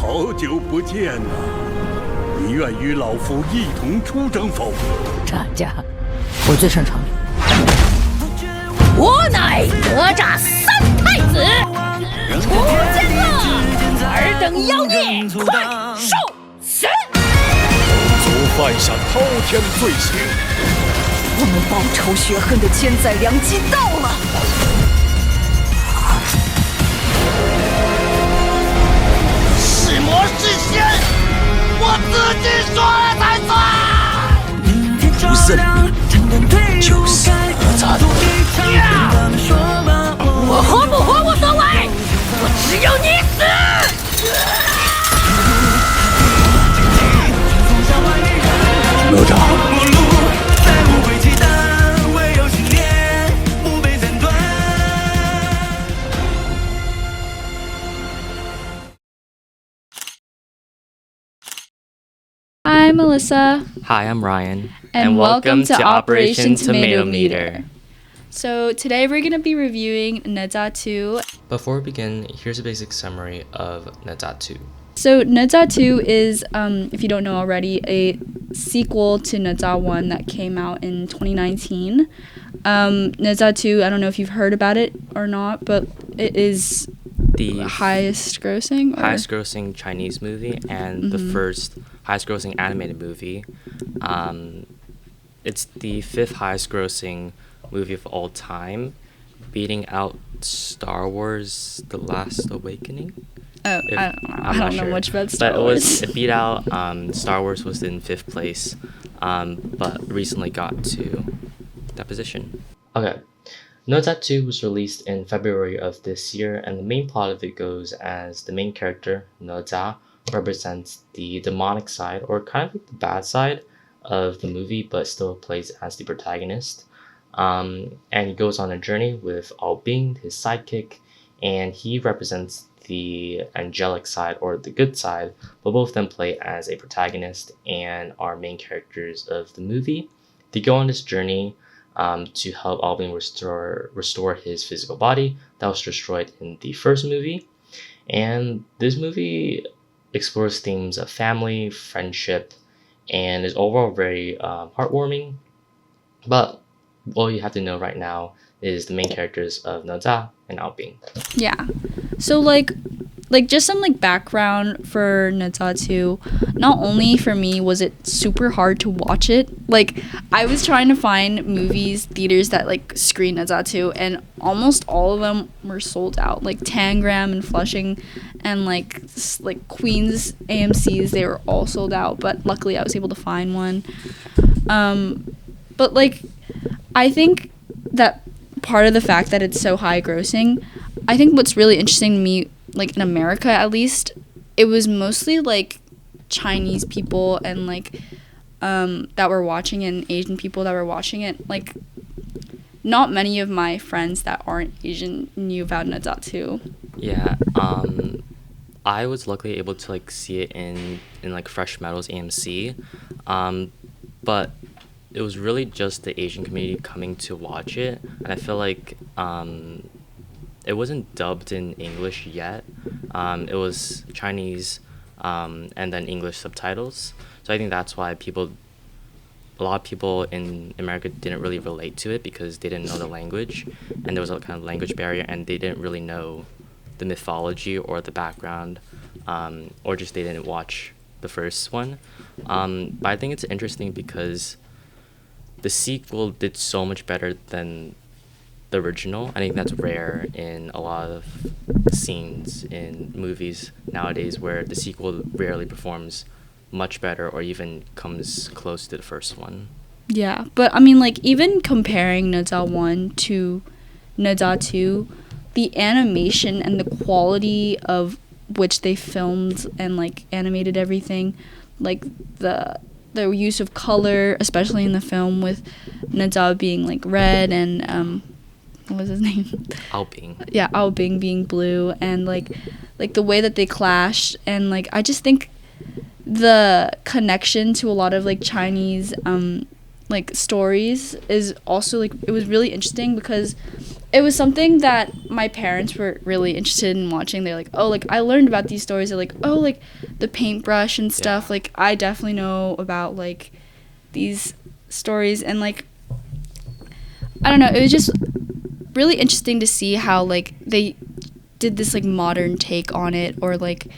好久不见呐！你愿与老夫一同出征否？这家，我最擅长的。我乃哪吒三太子，出监了！尔等妖孽，快受死！族犯下滔天罪行，我们报仇雪恨的千载良机到了。是魔是仙，我自己说了才算。不胜就是哪吒的。我活不活无所谓，我只有你死。哪吒。Hi, Mellisa. Hi, I'm Ryan. And welcome to Operation Tomatometer. So today we're going to be reviewing Ne Zha 2. Before we begin, here's a basic summary of Ne Zha 2. So Ne Zha 2 is, if you don't know already, a sequel to Ne Zha 1 that came out in 2019. Ne Zha 2, I don't know if you've heard about it or not, but it is the highest grossing Chinese movie and the first highest grossing animated movie. It's the 5th highest grossing movie of all time, beating out Star Wars The Last Awakening. Oh, I don't know much about Star Wars. It beat out Star Wars was in 5th place, but recently got to that position. Okay. Ne Zha 2 was released in February of this year, and the main plot of it goes as the main character, Ne Zha, represents the demonic side, or kind of like the bad side of the movie, but still plays as the protagonist. And he goes on a journey with Bing, his sidekick, and he represents the angelic side, or the good side, but both of them play as a protagonist and are main characters of the movie. They go on this journey to help Bing restore his physical body that was destroyed in the first movie. And this movie explores themes of family, friendship, and is overall very heartwarming. But all you have to know right now is the main characters of Ne Zha and Bing. Yeah. So like just some background for Ne Zha 2. Not only for me was it super hard to watch it, I was trying to find theaters that screen Ne Zha 2, and almost all of them were sold out. Tangram and Flushing and Queens AMC's, they were all sold out, but luckily I was able to find one. But I think that part of the fact that it's so high grossing, I think what's really interesting to me, in America at least, it was mostly Chinese people and that were watching it, and Asian people that were watching it. Not many of my friends that aren't Asian knew about Ne Zha 2. Yeah, I was luckily able to see it in Fresh Metal's AMC, but it was really just the Asian community coming to watch it, and I feel it wasn't dubbed in English yet. It was Chinese and then English subtitles. So I think that's why a lot of people in America didn't really relate to it, because they didn't know the language, and there was a kind of language barrier, and they didn't really know the mythology or the background, or just they didn't watch the first one. But I think it's interesting because the sequel did so much better than the original. I think that's rare in a lot of scenes in movies nowadays, where the sequel rarely performs much better or even comes close to the first one. Yeah, but I mean, even comparing Ne Zha 1 to Ne Zha 2, the animation and the quality of which they filmed and animated everything, the use of color, especially in the film, with Ne Zha being red and what was his name? Bing. Yeah, Bing being blue, and the way that they clashed, and I just think the connection to a lot of Chinese stories is also it was really interesting, because it was something that my parents were really interested in watching. They're like, oh, like I learned about these stories. They're like, oh, like the paintbrush and stuff. Yeah. Like I definitely know about like these stories, and like I don't know, it was just really interesting to see how like they did this like modern take on it, or like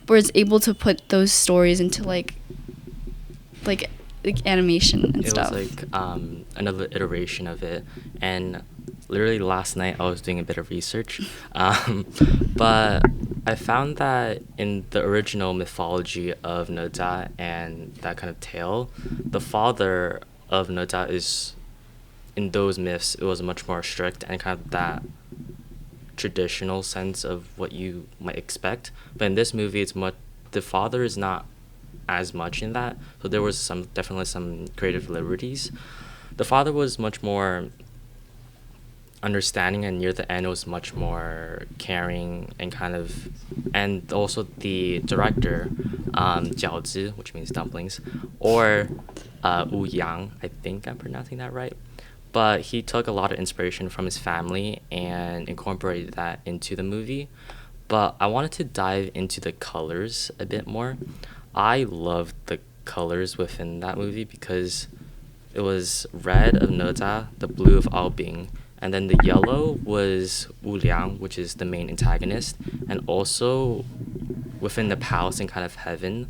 was able to put those stories into like animation and stuff. It was like another iteration of it, and literally last night I was doing a bit of research, but I found that in the original mythology of Ne Zha and that kind of tale, the father of Ne Zha is, in those myths, it was much more strict and kind of that traditional sense of what you might expect. But in this movie, the father is not as much in that, so there was definitely some creative liberties. The father was much more understanding, and near the end it was much more caring and and also the director, Jiaozi, which means dumplings, or Wu Yang, I think I'm pronouncing that right, but he took a lot of inspiration from his family and incorporated that into the movie. But I wanted to dive into the colors a bit more. I loved the colors within that movie because it was red of Ne Zha, the blue of Ao Bing, and then the yellow was Wu Liang, which is the main antagonist, and also within the palace and kind of heaven.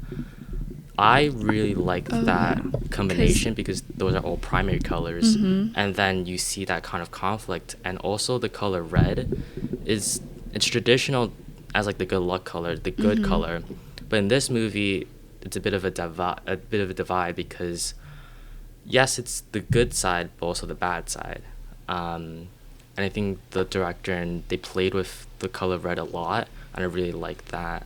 I really liked that combination because those are all primary colors, and then you see that kind of conflict. And also the color red it's traditional as like the good luck color, the good color, but in this movie it's a bit of a divide because yes, it's the good side but also the bad side. And I think the director and they played with the color red a lot, and I really liked that.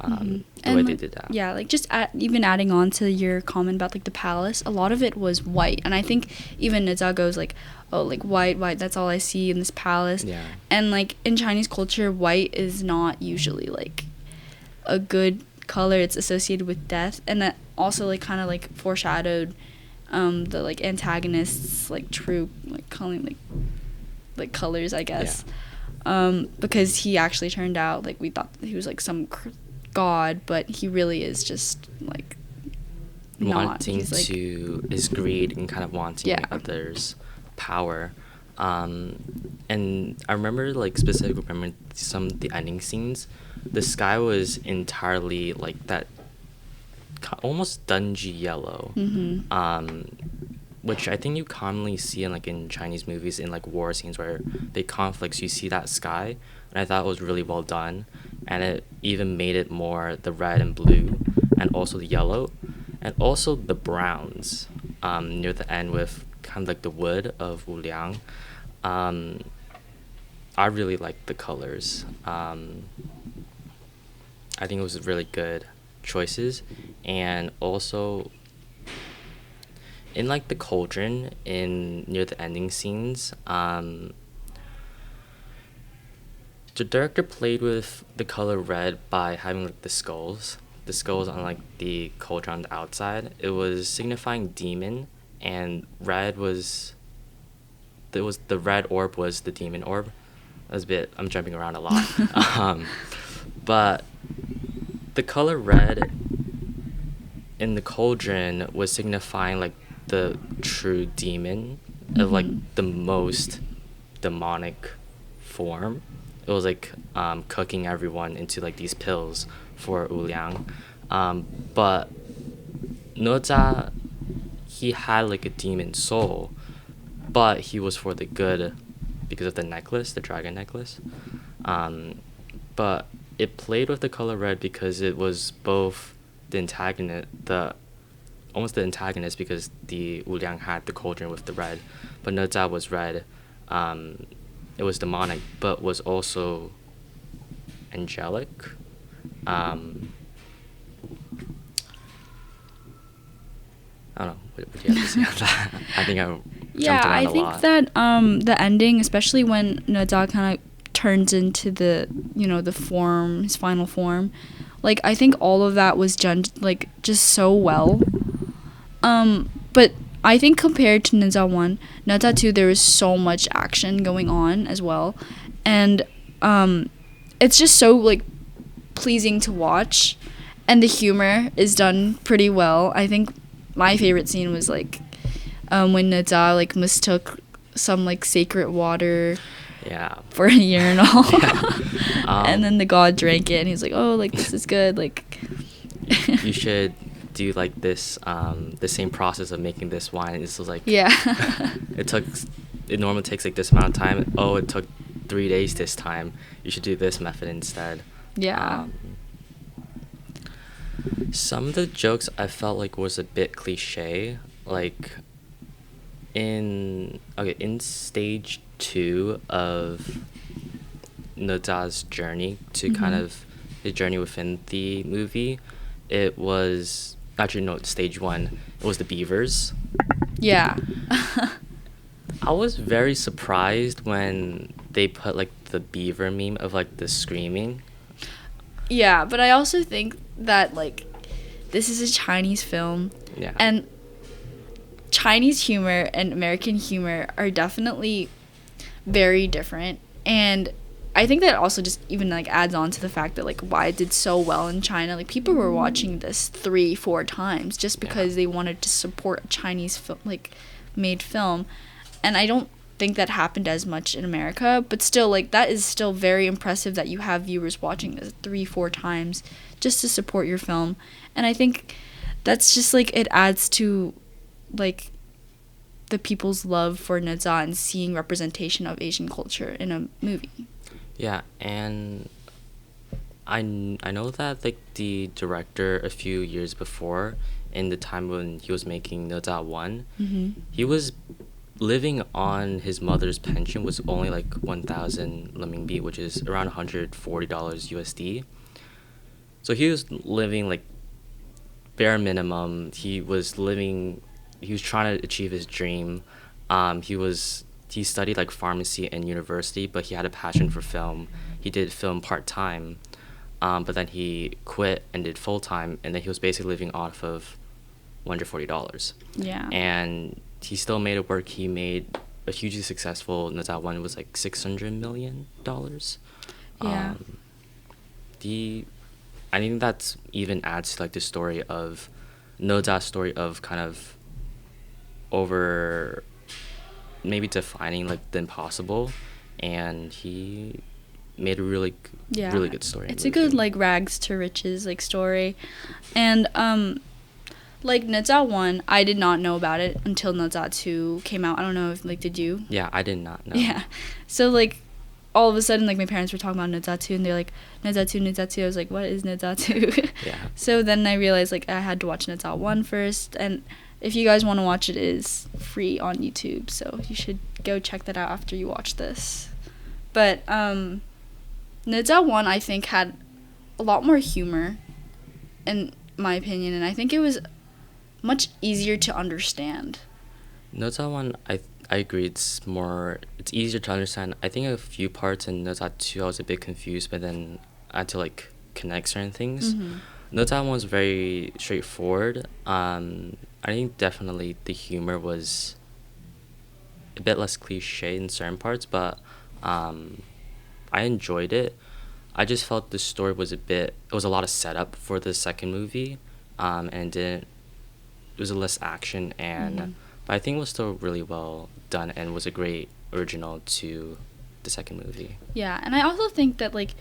The way they did that. Yeah, like just even adding on to your comment about like the palace, a lot of it was white, and I think even Ne Zha goes like, oh, like white, that's all I see in this palace. Yeah. And like in Chinese culture, white is not usually like a good color. It's associated with death, and that also like kind of like foreshadowed the like antagonists like true like calling like colors, I guess. Yeah. Because he actually turned out like we thought he was like some god, but he really is just like wanting not. to is greed and kind of wanting others' power. And I remember like specifically remembering some of the ending scenes. The sky was entirely like that almost dungy yellow, which I think you commonly see in like in Chinese movies in like war scenes where big conflicts, you see that sky, and I thought it was really well done, and it even made it more the red and blue and also the yellow and also the browns near the end with kind of like the wood of Wu Liang. I really liked the colors. I think it was really good choices. And also in like the cauldron in near the ending scenes, the director played with the color red by having like the skulls on like the cauldron on the outside. It was signifying demon, and red was the red orb was the demon orb. I'm jumping around a lot. But the color red in the cauldron was signifying like the true demon of like the most demonic form. It was like cooking everyone into like these pills for Wu Liang. But Ne Zha, he had like a demon soul, but he was for the good because of the necklace, the dragon necklace. But it played with the color red because it was both the antagonist, almost the antagonist, because the Wu Liang had the cauldron with the red, but Ne Zha was red. It was demonic, but was also angelic. I don't know. What do you have to say on that? I think I jumped around a lot. That the ending, especially when Ne Zha kind of turns into the form, his final form, like I think all of that was done like just so well. But I think compared to Ne Zha 1, Ne Zha 2, there is so much action going on as well. And it's just so, like, pleasing to watch. And the humor is done pretty well. I think my favorite scene was, like, when Ne Zha, like, mistook some, like, sacred water for a urinal. And then the god drank it, and he's like, oh, like, this is good. Like, you should do like this the same process of making this wine. This was like it normally takes like this amount of time. Oh, it took 3 days this time. You should do this method instead. Some of the jokes I felt like was a bit cliche, like in stage 2 of Ne Zha's journey to kind of his journey within the movie. It was actually no, stage 1. It was the beavers. Yeah. I was very surprised when they put like the beaver meme of like the screaming. Yeah, but I also think that like this is a Chinese film. Yeah. And Chinese humor and American humor are definitely very different, and I think that also just even like adds on to the fact that like why it did so well in China. Like people were watching this 3-4 times just because they wanted to support a Chinese made film, and I don't think that happened as much in America. But still, like that is still very impressive that you have viewers watching this 3-4 times just to support your film, and I think that's just like it adds to like the people's love for Ne Zha and seeing representation of Asian culture in a movie. Yeah, and I know that like the director a few years before, in the time when he was making Ne Zha 1, he was living on his mother's pension, was only like 1,000 renminbi, which is around $140 USD. So he was living like bare minimum. He was trying to achieve his dream. He studied like pharmacy in university, but he had a passion for film. He did film part-time, but then he quit and did full-time, and then he was basically living off of $140. Yeah. And he still made it work. He made a hugely successful Ne Zha 1 was like $600 million. Yeah. I think that's even adds to like the story of Ne Zha's story of kind of over maybe defining like the impossible, and he made a really good story. It's a good like rags to riches like story, and like Ne Zha 1, I did not know about it until Ne Zha 2 came out. I don't know if like did you? Yeah, I did not know. Yeah, so like all of a sudden like my parents were talking about Ne Zha 2 and they're like Ne Zha 2, Ne Zha 2. I was like, what is Ne Zha 2? Yeah. So then I realized like I had to watch Ne Zha 1 first, and if you guys want to watch it is free on YouTube, so you should go check that out after you watch this. But Ne Zha 1 I think had a lot more humor in my opinion, and I think it was much easier to understand. Ne Zha 1, I agree, it's easier to understand. I think a few parts in Ne Zha 2 I was a bit confused, but then I had to like connect certain things. Ne Zha 1 was very straightforward. I think definitely the humor was a bit less cliche in certain parts, but I enjoyed it. I just felt the story was it was a lot of setup for the second movie, and it was less action, and but I think it was still really well done and was a great original to the second movie. Yeah, and I also think that like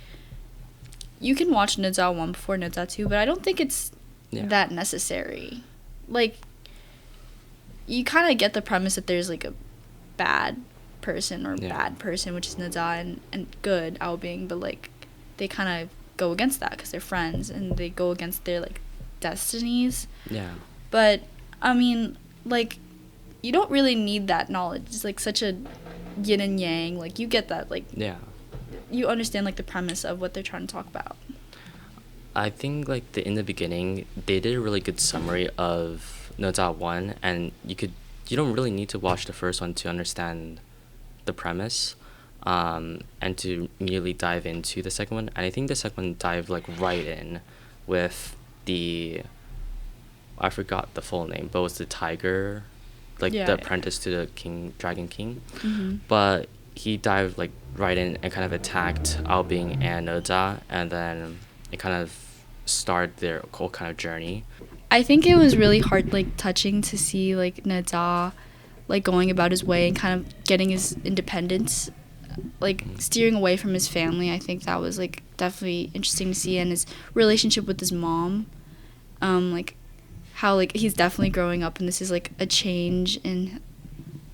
you can watch Ne Zha 1 before Ne Zha 2, but I don't think it's that necessary. Like, you kind of get the premise that there's like a bad person or bad person, which is Ne Zha, and good Ao Bing, but like they kind of go against that because they're friends and they go against their like destinies. Yeah. But I mean, like, you don't really need that knowledge. It's like such a yin and yang. Like, you get that, like, you understand like the premise of what they're trying to talk about. I think like in the beginning they did a really good summary of Ne Zha 1, and you don't really need to watch the first one to understand the premise, and to immediately dive into the second one. And I think the second one dived like right in with I forgot the full name, but it was the tiger like Yeah, the yeah. apprentice to the king, Dragon King. Mm-hmm. But he dived like right in and kind of attacked Ao Bing and Ne Zha, and then it kind of started their whole kind of journey. I think it was really hard, like touching to see like Ne Zha, like going about his way and kind of getting his independence, like steering away from his family. I think that was like definitely interesting to see, and his relationship with his mom, like how like he's definitely growing up, and this is like a change in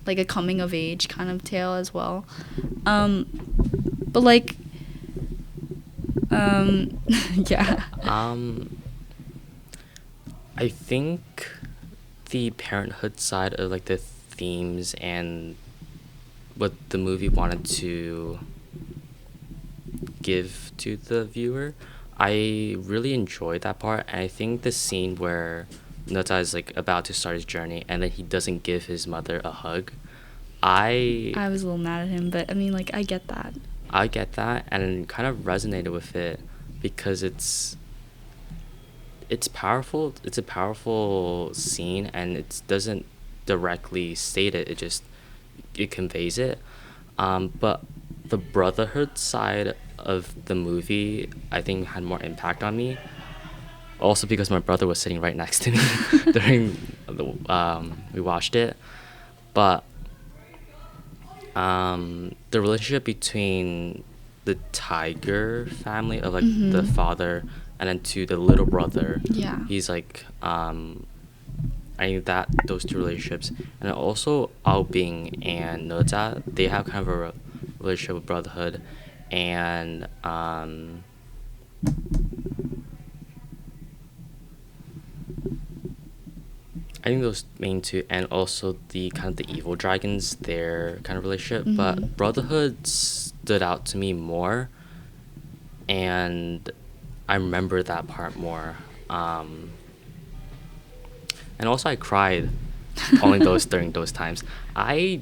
like a coming of age kind of tale as well. But like, yeah. I think the parenthood side of like the themes and what the movie wanted to give to the viewer, I really enjoyed that part. And I think the scene where Ne Zha is like about to start his journey and then he doesn't give his mother a hug, I was a little mad at him, but I mean, like, I get that. and kind of resonated with it because it's powerful. It's a powerful scene, and it doesn't directly state it. It conveys it. But the brotherhood side of the movie, I think, had more impact on me. Also because my brother was sitting right next to me during we watched it, but the relationship between the tiger family of like the father and then to the little brother, he's like I think that those two relationships, and also Ao Bing and Ne Zha, they have kind of a relationship with brotherhood, and I think those main two, and also the kind of the evil dragons, their kind of relationship. But brotherhood stood out to me more, and I remember that part more. And also I cried only during those times. I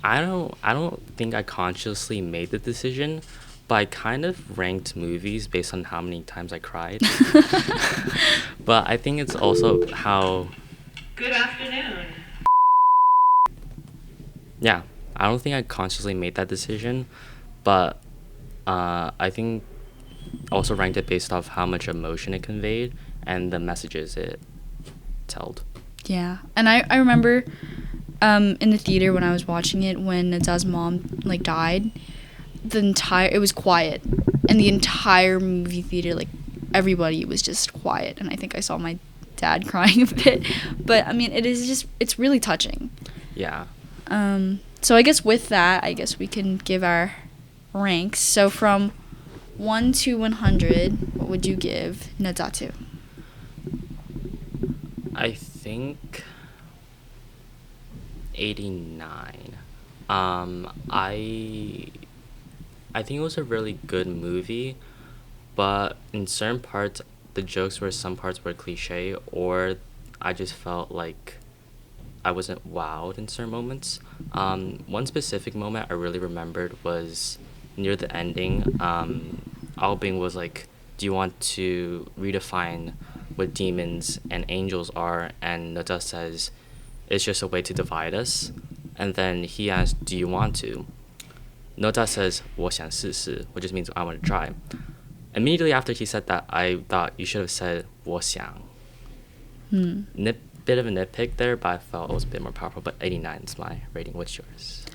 don't think I consciously made the decision, but I kind of ranked movies based on how many times I cried. But I think it's also how. Good afternoon. Yeah, I don't think I consciously made that decision, but I think also ranked it based off how much emotion it conveyed and the messages it told. Yeah, and I remember in the theater when I was watching it, when Ne Zha's mom like died, it was quiet, and the entire movie theater, like everybody was just quiet, and I think I saw my dad crying a bit, but I mean it's really touching. Yeah. So I guess with that, I guess we can give our ranks. So from 1 to 100, what would you give Ne Zha to? I think 89. I think it was a really good movie, but in certain parts the jokes some parts were cliche, or I just felt like I wasn't wowed in certain moments. One specific moment I really remembered was near the ending. Ao Bing was like, do you want to redefine what demons and angels are? And Ne Zha says, it's just a way to divide us. And then he asked, do you want to? Ne Zha says, 我想试试, which just means I want to try. Immediately after he said that, I thought you should have said 我想. Bit of a nitpick there, but I felt it was a bit more powerful. But 89 is my rating. What's yours?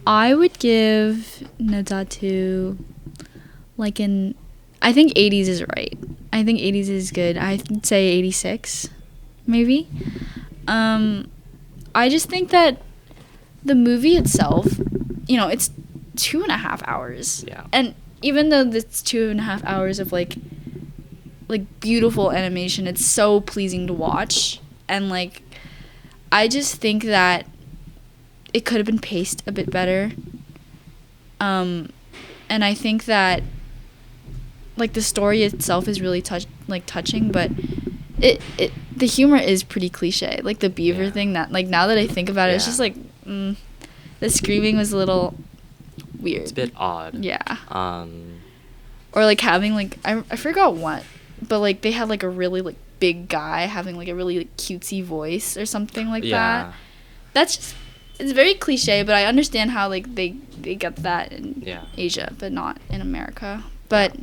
I would give Ne Zha to like I think 80s is right. I think 80s is good. I'd say 86, maybe. I just think that the movie itself, it's 2.5 hours. Yeah. And even though it's 2.5 hours of like beautiful animation, it's so pleasing to watch. And like, I just think that it could have been paced a bit better. And I think that like the story itself is really touching, but the humor is pretty cliche. Like the beaver thing, that like now that I think about it, it's just like the screaming was a little weird. It's a bit odd. Yeah. Or like having like I forgot what, but like they had like a really like big guy having like a really like cutesy voice or something like that. that's just, it's very cliche, but I understand how like they get that in Asia, but not in America. But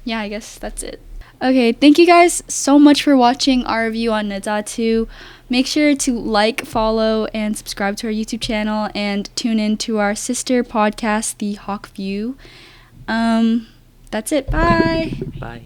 yeah, I guess that's it. Okay, thank you guys so much for watching our review on Ne Zha 2. Make sure to like, follow, and subscribe to our YouTube channel, and tune in to our sister podcast, The Hawk View. That's it. Bye. Bye.